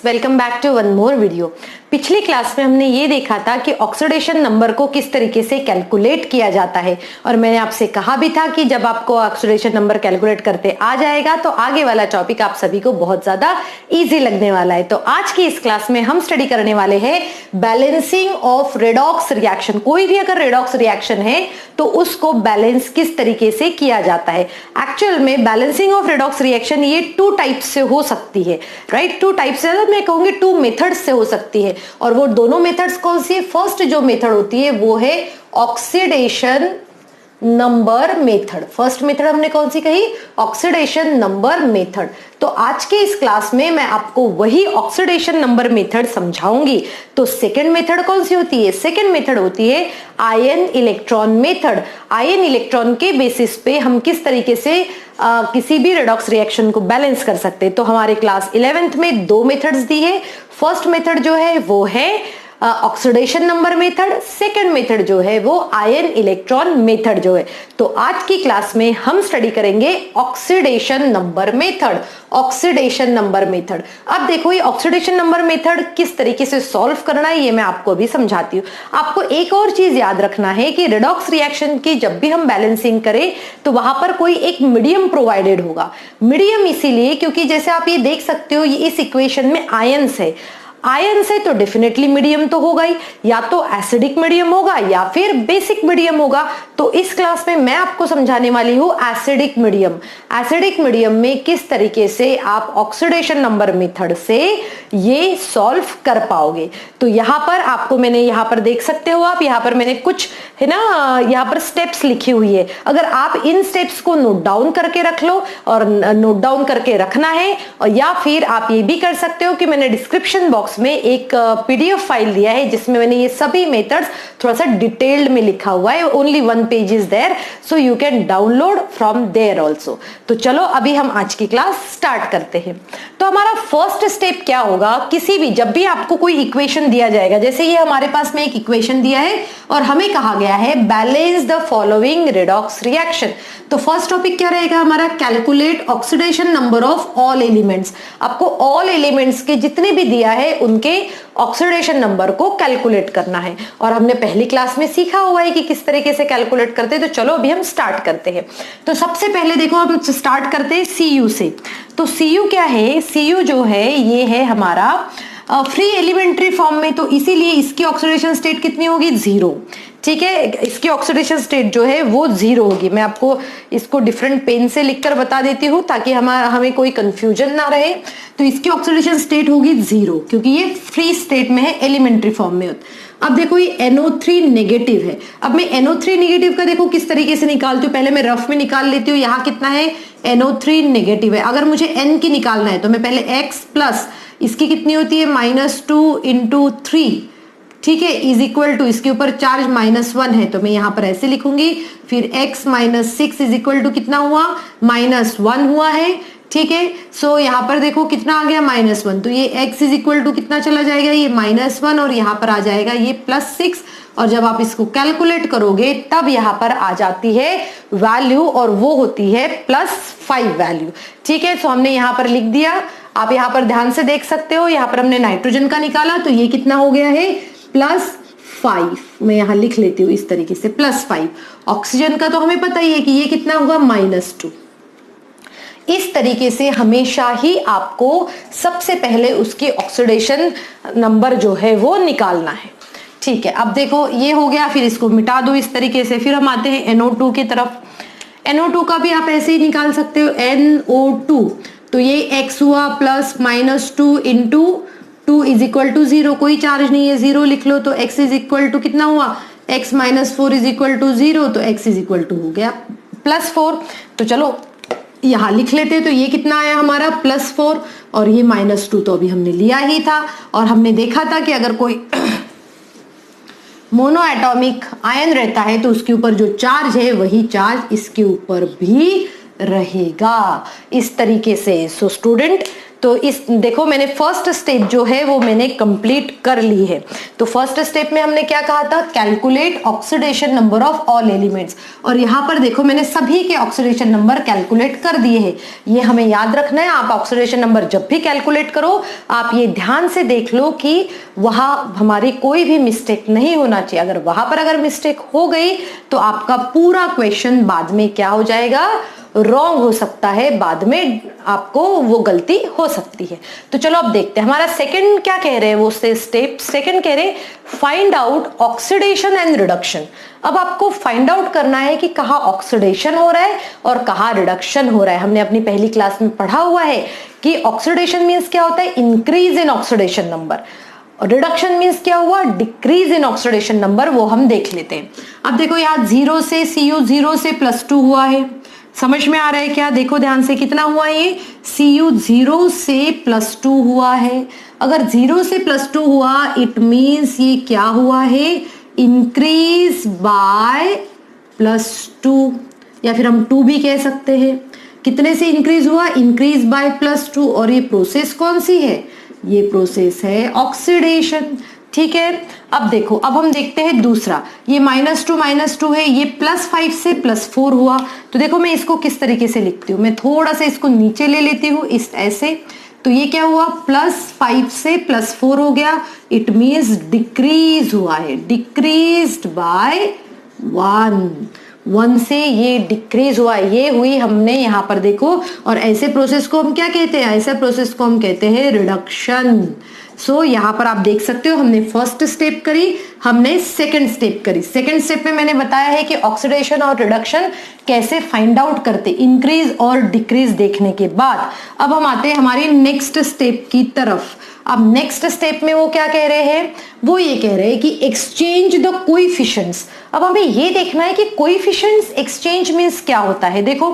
Welcome back to one more video. पिछली class में हमने ये देखा था कि ऑक्सीडेशन नंबर को किस तरीके से कैलकुलेट किया जाता है और मैंने आपसे कहा भी था कि जब आपको ऑक्सीडेशन नंबर कैलकुलेट करते आ जाएगा तो आगे वाला टॉपिक आप सभी को बहुत ज्यादा इजी लगने वाला है। तो आज की इस क्लास में हम स्टडी करने वाले हैं बैलेंसिंग ऑफ रेडॉक्स रिएक्शन। कोई भी अगर रेडॉक्स रिएक्शन है तो उसको बैलेंस किस तरीके से किया जाता है। एक्चुअल में बैलेंसिंग ऑफ रेडॉक्स रिएक्शन ये टू टाइप से हो सकती है, राइट। टू टाइप से मैं कहूंगी टू मेथड्स से हो सकती है और वो दोनों मेथड्स कौन सी है। फर्स्ट जो मेथड होती है वो है oxidation number method. First method हमने कौन सी कही, ऑक्सीडेशन नंबर मेथड। तो आज के इस क्लास में मैं आपको वही ऑक्सीडेशन नंबर मेथड समझाऊंगी। तो सेकंड मेथड कौन सी होती है, सेकंड मेथड होती है ion electron method. Ion electron के बेसिस पे हम किस तरीके से किसी भी रेडॉक्स रिएक्शन को बैलेंस कर सकते हैं। तो हमारे क्लास 11th में दो मेथड्स दी है। फर्स्ट मेथड जो है वो है oxidation number method, second method जो है वो आयन इलेक्ट्रॉन मेथड जो है। तो आज की क्लास में हम स्टडी करेंगे oxidation number method. Oxidation number method, अब देखो ये ऑक्सीडेशन नंबर मेथड किस तरीके से सॉल्व करना है ये मैं आपको अभी समझाती हूँ। आपको एक और चीज याद रखना है कि रेडॉक्स रिएक्शन की जब भी हम बैलेंसिंग करें तो वहां पर कोई एक मीडियम प्रोवाइडेड होगा। मीडियम इसीलिए क्योंकि जैसे आप ये देख सकते हो ये इस इक्वेशन में आयन्स है। आयन से तो डेफिनेटली मीडियम तो होगा ही, या तो एसिडिक मीडियम होगा या फिर बेसिक मीडियम होगा। तो इस क्लास में मैं आपको समझाने वाली हूं एसिडिक मीडियम। एसिडिक मीडियम में किस तरीके से आप ऑक्सीडेशन नंबर मेथड से ये सॉल्व कर पाओगे। तो यहां पर आपको मैंने यहां पर देख सकते हो आप, यहां पर मैंने कुछ है ना यहां पर स्टेप्स लिखी हुई है। अगर आप इन स्टेप्स को नोट डाउन करके रख लो और नोट डाउन करके रखना है, और या फिर आप ये भी कर सकते हो कि मैंने डिस्क्रिप्शन बॉक्स में एक पीडीएफ फाइल दिया है जिसमें मैंने ये सभी मेथड्स थोड़ा सा डिटेल्ड में लिखा हुआ है। Only one page is there, so you can download from there also. तो चलो अभी हम आज की क्लास स्टार्ट करते हैं। तो हमारा फर्स्ट स्टेप क्या होगा, किसी भी जब भी आपको कोई इक्वेशन दिया जाएगा, जैसे ये हमारे पास में एक इक्वेशन दिया है और हमें कहा गया है balance the following redox reaction. तो फर्स्ट टॉपिक क्या रहेगा हमारा, calculate oxidation number of all elements. आपको ऑल एलिमेंट्स के जितने भी दिया है उनके ऑक्सीडेशन नंबर को कैलकुलेट करना है और हमने पहली क्लास में सीखा हुआ है कि किस तरीके से कैलकुलेट करते हैं। तो चलो अभी हम स्टार्ट करते हैं। तो सबसे पहले देखो हम स्टार्ट करते हैं सीयू से। तो सीयू क्या है, सीयू जो है ये है हमारा फ्री एलिमेंट्री फॉर्म में, तो इसीलिए इसकी ऑक्सीडेशन स्टेट कितनी होगी, 0। ठीक है, इसकी ऑक्सीडेशन स्टेट जो है वो 0 होगी। मैं आपको इसको डिफरेंट पेन से लिखकर बता देती हूँ ताकि हमें कोई कंफ्यूजन ना रहे। तो इसकी ऑक्सीडेशन स्टेट होगी 0 क्योंकि ये फ्री स्टेट में है, एलिमेंट्री फॉर्म में। अब देखो ये NO3 नेगेटिव है। अब मैं NO3 नेगेटिव का देखो किस तरीके से निकालती हूँ, पहले मैं रफ में निकाल लेती हूँ। यहाँ कितना है, NO3 नेगेटिव है। अगर मुझे N की निकालना है तो मैं पहले X प्लस इसकी कितनी होती है -2 इंटू 3, ठीक है, इज इक्वल टू इसके ऊपर चार्ज -1 है तो मैं यहाँ पर ऐसे लिखूंगी। फिर x -6 इज इक्वल टू कितना हुआ, -1 हुआ है। ठीक है, सो यहाँ पर देखो कितना आ गया, -1। तो ये x इज इक्वल टू कितना चला जाएगा, ये -1 और यहाँ पर आ जाएगा ये +6। और जब आप इसको कैलकुलेट करोगे तब यहाँ पर आ जाती है वैल्यू और वो होती है +5 वैल्यू। ठीक है, सो हमने यहाँ पर लिख दिया। आप यहाँ पर ध्यान से देख सकते हो, यहाँ पर हमने नाइट्रोजन का निकाला तो ये कितना हो गया है, +5। मैं यहाँ लिख लेती हूँ इस तरीके से +5। ऑक्सीजन का तो हमें पता ही है कि ये कितना होगा, -2। इस तरीके से हमेशा ही आपको सबसे पहले उसकी ऑक्सीडेशन नंबर जो है वो निकालना है। ठीक है, अब देखो ये हो गया, फिर इसको मिटा दो इस तरीके से। फिर हम आते हैं NO2 की तरफ। NO2 का भी आप ऐसे ही निकाल सकते हो, NO2। तो ये x हुआ plus -2 into 2 is equal to 0। कोई चार्ज नहीं है, 0 लिख लो। तो x इज इक्वल टू कितना हुआ, x -4 इज इक्वल टू 0। तो x इज इक्वल टू हो गया +4। तो चलो यहाँ लिख लेते हैं। तो ये कितना आया हमारा, +4 और ये -2 तो अभी हमने लिया ही था। और हमने देखा था कि अगर कोई मोनो एटॉमिक आयन रहता है तो उसके ऊपर जो चार्ज है वही चार्ज इसके ऊपर भी रहेगा, इस तरीके से। सो स्टूडेंट तो इस देखो मैंने फर्स्ट स्टेप जो है वो मैंने कंप्लीट कर ली है। तो फर्स्ट स्टेप में हमने क्या कहा था, calculate oxidation number of all elements, और यहाँ पर देखो मैंने सभी के ऑक्सीडेशन नंबर कैलकुलेट कर दिए हैं। ये हमें याद रखना है, आप ऑक्सीडेशन नंबर जब भी कैलकुलेट करो आप ये ध्यान से देख लो कि वहां हमारी कोई भी मिस्टेक नहीं होना चाहिए। अगर वहां पर अगर मिस्टेक हो गई तो आपका पूरा क्वेश्चन बाद में क्या हो जाएगा, रॉन्ग हो सकता है, बाद में आपको वो गलती हो सकती है। तो चलो अब देखते हैं हमारा सेकंड क्या कह रहे हैं, वो स्टेप सेकंड कह रहे हैं find out oxidation and reduction. अब आपको फाइंड आउट करना है कि कहाँ ऑक्सीडेशन हो रहा है और कहाँ रिडक्शन हो रहा है। हमने अपनी पहली क्लास में पढ़ा हुआ है कि ऑक्सीडेशन मीन्स क्या होता है, इंक्रीज इन ऑक्सीडेशन नंबर, और रिडक्शन मीन्स क्या हुआ, डिक्रीज इन ऑक्सीडेशन नंबर। वो हम देख लेते हैं। अब देखो यहाँ 0 से Cu 0 से +2 हुआ है, समझ में आ रहा है क्या, देखो ध्यान से कितना हुआ ये, Cu 0 से +2 हुआ है। अगर 0 से +2 हुआ इट मीन्स ये क्या हुआ है, इंक्रीज बाय +2, या फिर हम 2 भी कह सकते हैं। कितने से इंक्रीज हुआ, इंक्रीज बाय +2, और ये प्रोसेस कौन सी है, ये प्रोसेस है ऑक्सीडेशन। ठीक है, अब देखो अब हम देखते हैं दूसरा, ये -2 है, ये +5 से +4 हुआ। तो देखो मैं इसको किस तरीके से लिखती हूँ, मैं थोड़ा सा इसको नीचे ले लेती हूँ इस ऐसे। तो ये क्या हुआ, +5 से +4 हो गया, इट मीन्स डिक्रीज हुआ है, डिक्रीज्ड बाय 1 से ये डिक्रीज हुआ, ये हुई हमने यहाँ पर देखो। और ऐसे प्रोसेस को हम क्या कहते हैं, ऐसे प्रोसेस को हम कहते हैं रिडक्शन। सो यहाँ पर आप देख सकते हो हमने फर्स्ट स्टेप करी, हमने सेकंड स्टेप करी। सेकंड स्टेप में मैंने बताया है कि ऑक्सीडेशन और रिडक्शन कैसे फाइंड आउट करते, इंक्रीज और डिक्रीज देखने के बाद अब हम आते हैं हमारी नेक्स्ट स्टेप की तरफ। अब नेक्स्ट स्टेप में वो क्या कह रहे हैं, वो ये कह रहे हैं कि एक्सचेंज द कोएफिशिएंट्स। अब हमें ये देखना है कि कोएफिशिएंट्स एक्सचेंज मींस क्या होता है। देखो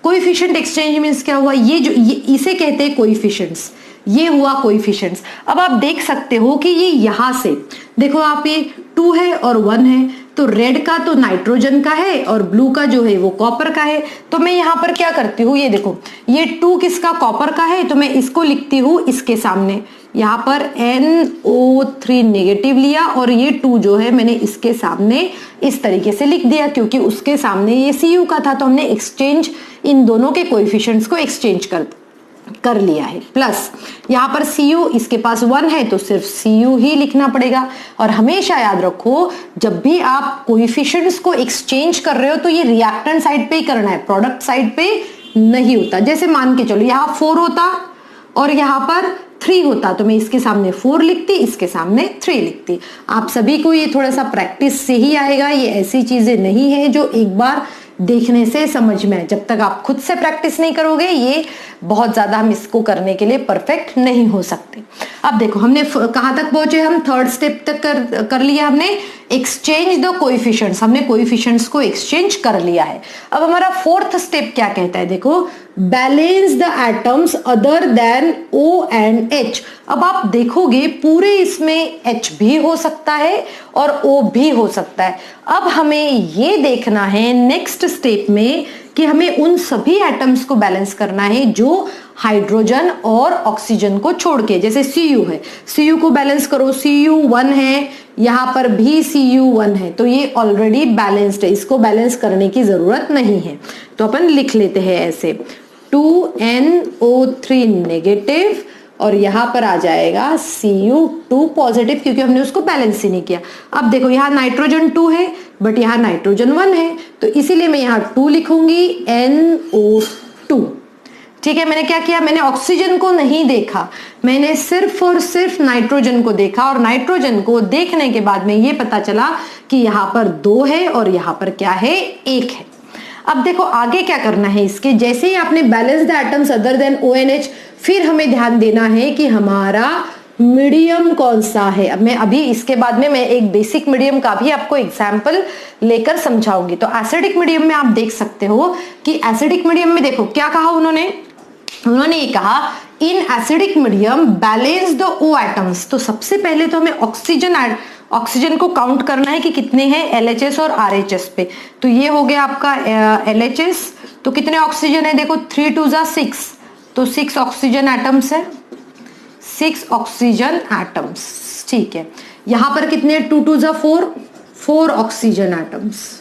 कोएफिशिएंट एक्सचेंज मींस क्या हुआ, ये जो इसे कहते हैं कोएफिशिएंट्स, ये हुआ कोएफिशिएंट्स। अब आप देख सकते हो कि ये यहां से देखो आप, ये 2 है और 1 है, तो रेड का तो नाइट्रोजन का है और ब्लू का जो है वो कॉपर का है। तो मैं यहाँ पर क्या करती हूँ, ये देखो ये 2 किसका, कॉपर का है, तो मैं इसको लिखती हूँ इसके सामने, यहाँ पर NO3 नेगेटिव लिया, और ये 2 जो है मैंने इसके सामने इस तरीके से लिख दिया, क्योंकि उसके सामने ये Cu का था, तो हमने एक्सचेंज इन दोनों के कोएफिशिएंट्स को एक्सचेंज कर लिया है। प्लस यहाँ पर Cu इसके पास 1 है तो सिर्फ Cu ही लिखना पड़ेगा। और हमेशा याद रखो जब भी आप कोएफिशिएंट्स को एक्सचेंज कर रहे हो तो ये रिएक्टेंट साइड पे ही करना है, प्रोडक्ट साइड पे नहीं होता। जैसे मान के चलो यहाँ 4 होता और यहाँ पर 3 होता, तो मैं इसके सामने 4 लिखती, इसके सामने 3 लिखती। आप सभी को ये थोड़ा सा प्रैक्टिस से ही आएगा, ये ऐसी चीजें नहीं है जो एक बार देखने से समझ में आए। जब तक आप खुद से प्रैक्टिस नहीं करोगे ये बहुत ज्यादा हम इसको करने के लिए परफेक्ट नहीं हो सकते। अब देखो हमने कहां तक पहुंचे, हम थर्ड स्टेप तक कर लिया हमने, एक्सचेंज द कोएफिशिएंट्स, हमने कोएफिशिएंट्स को एक्सचेंज कर लिया है। अब हमारा फोर्थ स्टेप क्या कहता है, देखो balance the atoms other than O and H। अब आप देखोगे पूरे इसमें H भी हो सकता है और O भी हो सकता है। अब हमें ये देखना है नेक्स्ट स्टेप में कि हमें उन सभी एटम्स को बैलेंस करना है जो हाइड्रोजन और ऑक्सीजन को छोड़ के, जैसे Cu है, Cu को बैलेंस करो, Cu 1 है, यहाँ पर भी Cu 1 है, तो ये ऑलरेडी बैलेंस्ड है, इसको बैलेंस करने की जरूरत नहीं है। तो अपन लिख लेते हैं ऐसे 2NO3 नेगेटिव और यहाँ पर आ जाएगा Cu2 पॉजिटिव, क्योंकि हमने उसको बैलेंस ही नहीं किया। अब देखो यहाँ नाइट्रोजन 2 है बट यहाँ नाइट्रोजन 1 है, तो इसीलिए मैं यहाँ 2 लिखूंगी, NO2। ठीक है, मैंने क्या किया, मैंने ऑक्सीजन को नहीं देखा, मैंने सिर्फ और सिर्फ नाइट्रोजन को देखा, और नाइट्रोजन को देखने के बाद में ये पता चला कि यहाँ पर 2 है और यहाँ पर क्या है, 1 है। अब देखो आगे क्या करना है इसके, जैसे ही आपने balance the atoms other than O and H, फिर हमें ध्यान देना है कि हमारा मीडियम कौन सा है। अब मैं अभी इसके बाद में मैं एक बेसिक मीडियम का भी आपको एग्जाम्पल लेकर समझाऊंगी। तो एसिडिक मीडियम में आप देख सकते हो कि एसिडिक मीडियम में देखो क्या कहा उन्होंने ये कहा in acidic medium balance the O atoms. तो सबसे पहले तो हमें ऑक्सीजन को काउंट करना है कि कितने हैं LHS और RHS पे। तो ये हो गया आपका LHS, तो कितने ऑक्सीजन है, देखो 3 2 6, तो 6 ऑक्सीजन एटम्स है, 6 ऑक्सीजन एटम्स, ठीक है। यहां पर कितने, 2 2 जा 4 ऑक्सीजन एटम्स,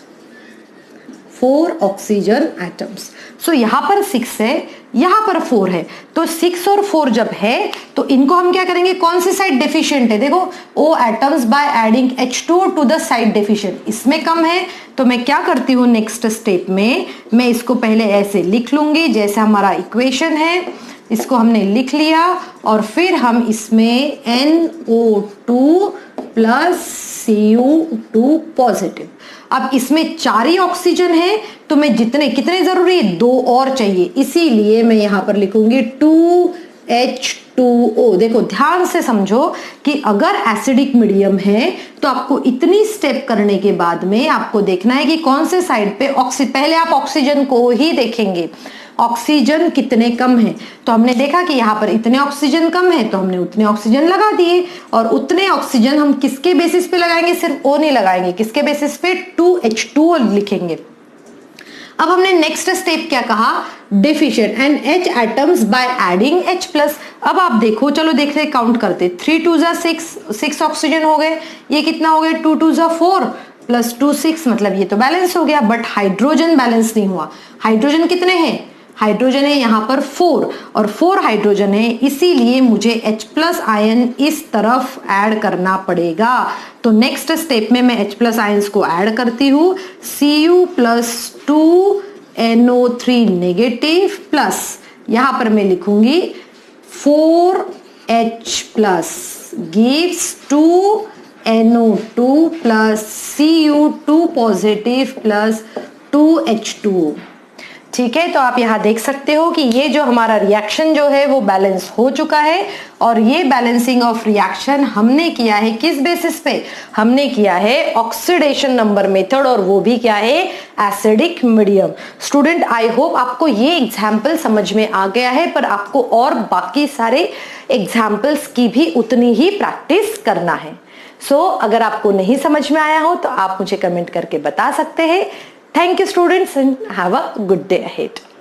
4 ऑक्सीजन एटम्स। सो यहां पर 6 है, यहां पर 4 है, तो 6 और 4 जब है तो इनको हम क्या करेंगे, कौन सी साइड डेफिशिएंट है, देखो O atoms by adding H2 to the side deficient, इसमें कम है, तो मैं क्या करती हूं नेक्स्ट स्टेप में, मैं इसको पहले ऐसे लिख लूंगी जैसे हमारा इक्वेशन है, इसको हमने लिख लिया और फिर हम इसमें NO2 प्लस Cu2 पॉजिटिव। अब इसमें 4 ही ऑक्सीजन है, तो मैं कितने जरूरी है, 2 और चाहिए, इसीलिए मैं यहां पर लिखूंगी 2H2O। देखो ध्यान से समझो कि अगर एसिडिक मीडियम है तो आपको इतनी स्टेप करने के बाद में आपको देखना है कि कौन से साइड पे पहले आप ऑक्सीजन को ही देखेंगे, ऑक्सीजन कितने कम है, तो हमने देखा कि यहाँ पर इतने ऑक्सीजन कम है तो हमने उतने ऑक्सीजन लगा दिए, और उतने ऑक्सीजन हम किसके बेसिस पे लगाएंगे, सिर्फ O नहीं लगाएंगे, किसके बेसिस पे, 2H2O लिखेंगे। अब हमने नेक्स्ट स्टेप क्या कहा, deficient and H atoms by adding H plus. अब आप देखो, चलो देख रहे काउंट करते, 3 2 जा 6 ऑक्सीजन हो गए, ये कितना हो गया, 2 2 जा 4 प्लस 2 6, मतलब ये तो बैलेंस हो गया, बट हाइड्रोजन बैलेंस नहीं हुआ। हाइड्रोजन कितने हैं, हाइड्रोजन है यहाँ पर 4 और 4 हाइड्रोजन है, इसीलिए मुझे H प्लस आयन इस तरफ ऐड करना पड़ेगा। तो नेक्स्ट स्टेप में मैं H प्लस आयंस को ऐड करती हूँ, Cu plus 2NO3 negative plus यहाँ पर मैं लिखूंगी 4H plus gives 2NO2 plus Cu2 positive plus 2H2O। ठीक है, तो आप यहां देख सकते हो कि ये जो हमारा रिएक्शन जो है वो बैलेंस हो चुका है, और ये बैलेंसिंग ऑफ रिएक्शन हमने किया है किस बेसिस पे, हमने किया है ऑक्सीडेशन नंबर मेथड, और वो भी क्या है, acidic medium. Student I hope आपको ये एग्जाम्पल समझ में आ गया है, पर आपको और बाकी सारे एग्जाम्पल्स की भी उतनी ही प्रैक्टिस करना है। सो अगर आपको नहीं समझ में आया हो तो आप मुझे कमेंट करके बता सकते हैं। Thank you students and have a good day ahead.